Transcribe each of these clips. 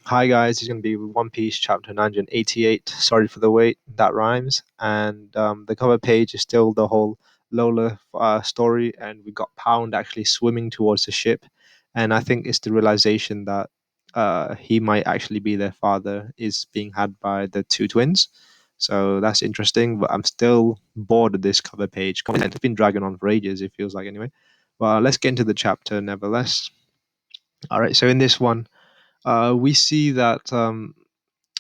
Hi guys, it's going to be One Piece chapter 988. Sorry for the wait, that rhymes. And the cover page is still the whole Lola story, and we got Pound actually swimming towards the ship. And I think it's the realization that he might actually be their father is being had by the two twins. So that's interesting, but I'm still bored of this cover page content. It's been dragging on for ages, it feels like anyway. Well, let's get into the chapter nevertheless. All right, so in this one, we see that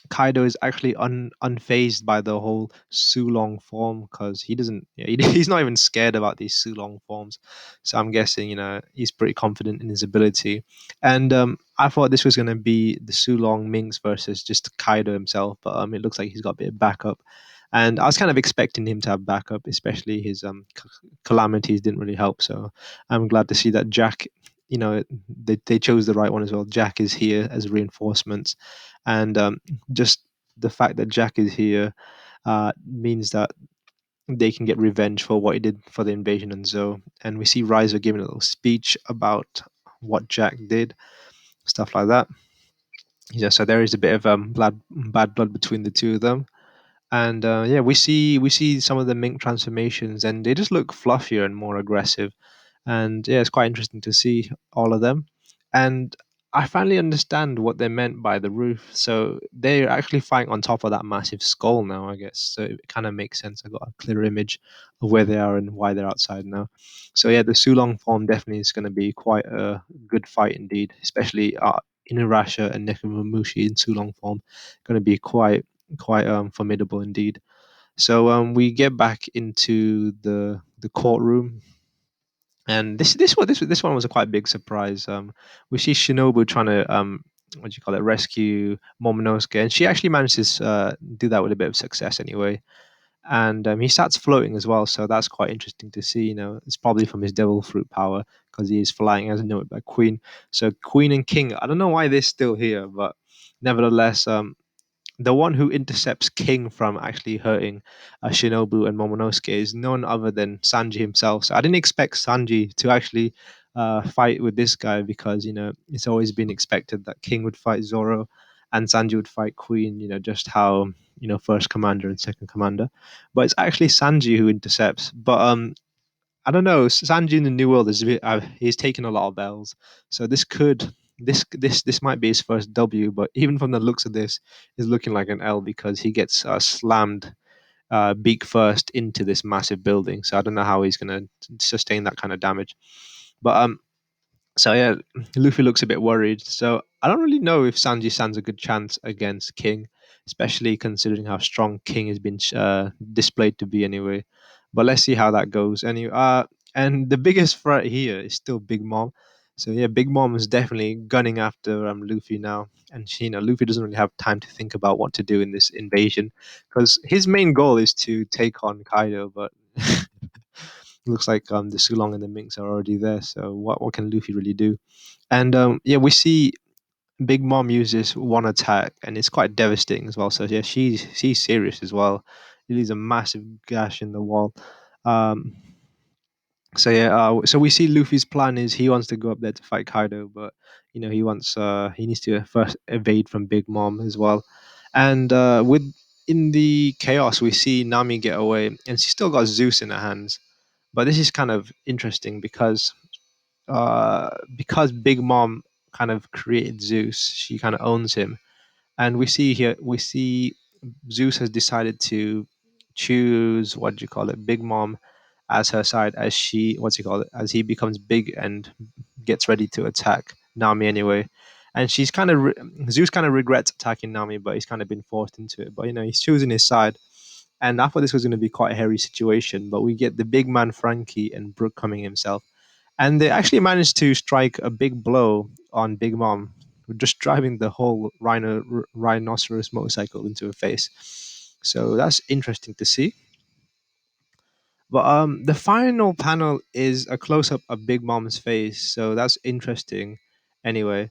Kaido is actually unfazed by the whole Sulong form because he doesn't, he's not even scared about these Sulong forms. So I'm guessing, he's pretty confident in his ability. And I thought this was going to be the Sulong Minx versus just Kaido himself, but it looks like he's got a bit of backup. And I was kind of expecting him to have backup, especially his calamities didn't really help. So I'm glad to see that Jack, they chose the right one as well. Jack is here as reinforcements, and just the fact that Jack is here means that they can get revenge for what he did for the invasion and Zoe. And we see Riser giving a little speech about what Jack did, stuff like that. Yeah, so there is a bit of bad blood between the two of them. And yeah, we see some of the mink transformations, and they just look fluffier and more aggressive. And yeah, it's quite interesting to see all of them. And I finally understand what they meant by the roof. So they're actually fighting on top of that massive skull now, I guess. So it kind of makes sense. I got a clear image of where they are and why they're outside now. So yeah, the Sulong form definitely is going to be quite a good fight indeed, especially Inuyasha and Nekomamushi in Sulong form. Going to be quite formidable indeed. So we get back into the courtroom, and this one was a quite big surprise. We see Shinobu trying to what do you call it, rescue Momonosuke, and she actually managed to do that with a bit of success anyway. And he starts floating as well, so that's quite interesting to see. It's probably from his devil fruit power because he is flying as noted by Queen. So Queen and King, I don't know why they're still here, but nevertheless, the one who intercepts King from actually hurting Shinobu and Momonosuke is none other than Sanji himself. So I didn't expect Sanji to actually fight with this guy because it's always been expected that King would fight Zoro and Sanji would fight Queen. Just how first commander and second commander, but it's actually Sanji who intercepts. But I don't know. Sanji in the New World is a bit, he's taken a lot of L's, so this might be his first W. But even from the looks of this, is looking like an L because he gets slammed beak first into this massive building. So I don't know how he's going to sustain that kind of damage. But so yeah, Luffy looks a bit worried. So I don't really know if Sanji stands a good chance against King, especially considering how strong King has been displayed to be anyway. But let's see how that goes. Anyway, and the biggest threat here is still Big Mom. So yeah, Big Mom is definitely gunning after Luffy now, and Luffy doesn't really have time to think about what to do in this invasion because his main goal is to take on Kaido, but looks like the Sulong and the Minks are already there. So what can Luffy really do? And yeah, we see Big Mom uses one attack, and it's quite devastating as well. So yeah, she's serious as well. It leaves a massive gash in the wall. Um, so yeah, so we see Luffy's plan is he wants to go up there to fight Kaido, but he needs to first evade from Big Mom as well. And with in the chaos, we see Nami get away, and she's still got Zeus in her hands. But this is kind of interesting because Big Mom kind of created Zeus, she kind of owns him, and we see Zeus has decided to choose what do you call it, Big Mom as her side as she what's he call it as he becomes big and gets ready to attack Nami anyway. And Zeus kind of regrets attacking Nami, but he's kind of been forced into it. But he's choosing his side, and I thought this was going to be quite a hairy situation. But we get the big man Frankie and Brook coming himself, and they actually managed to strike a big blow on Big Mom, just driving the whole rhinoceros motorcycle into her face. So that's interesting to see. But the final panel is a close up of Big Mom's face, so that's interesting. Anyway,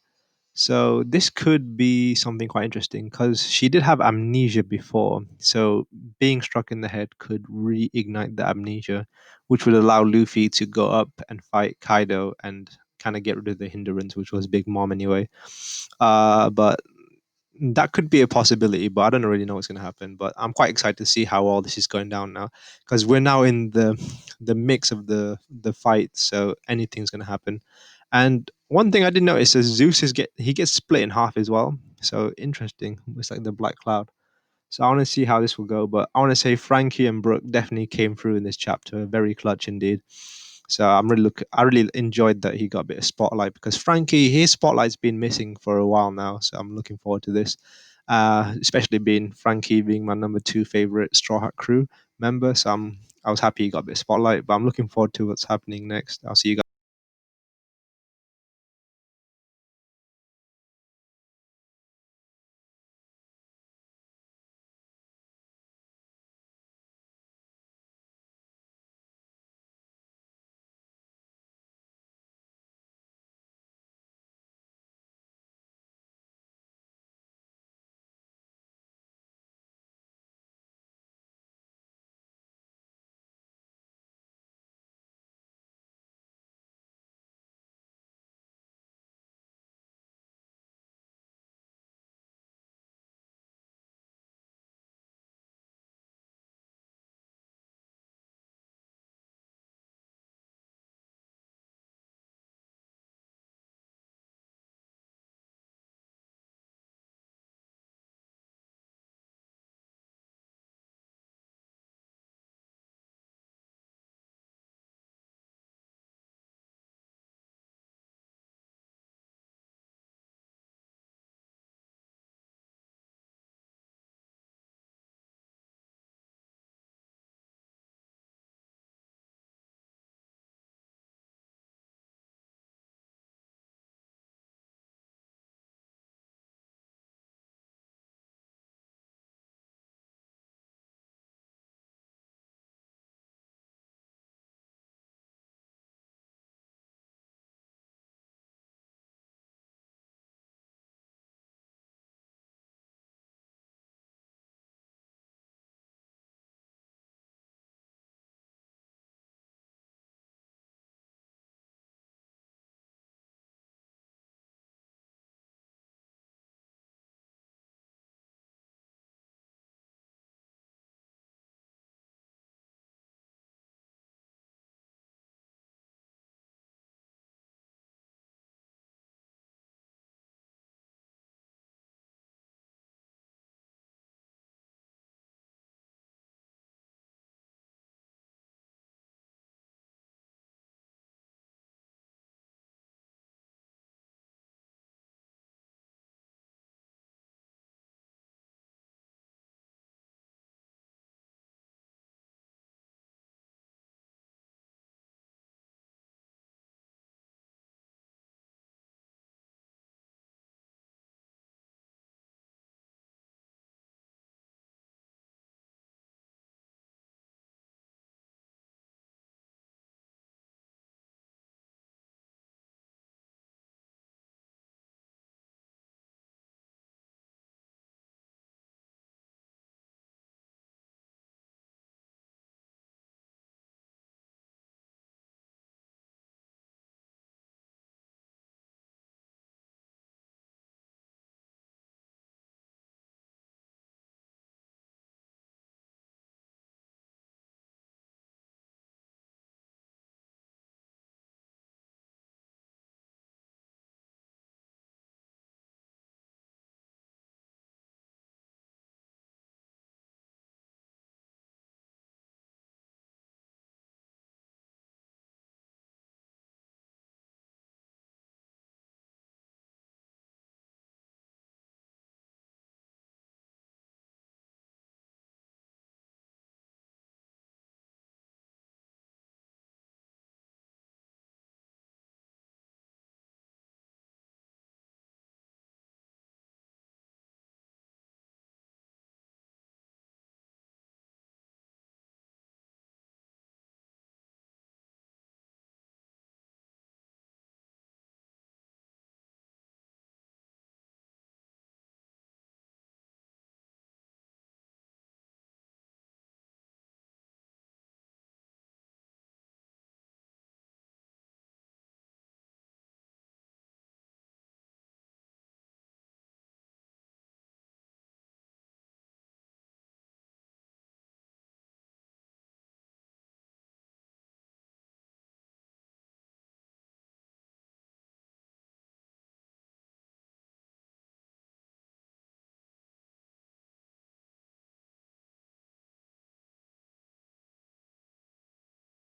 so this could be something quite interesting because she did have amnesia before. So being struck in the head could reignite the amnesia, which would allow Luffy to go up and fight Kaido and kind of get rid of the hindrance, which was Big Mom anyway. But that could be a possibility, but I don't really know what's going to happen. But I'm quite excited to see how all this is going down now, because we're now in the mix of the fight, so anything's going to happen. And one thing I did notice is Zeus he gets split in half as well. So interesting. It's like the Black Cloud. So I want to see how this will go. But I want to say Frankie and Brooke definitely came through in this chapter. Very clutch indeed. So I really enjoyed that he got a bit of spotlight, because Frankie, his spotlight's been missing for a while now. So I'm looking forward to this. Especially being Frankie being my number two favorite Straw Hat Crew member. I was happy he got a bit of spotlight, but I'm looking forward to what's happening next. I'll see you guys.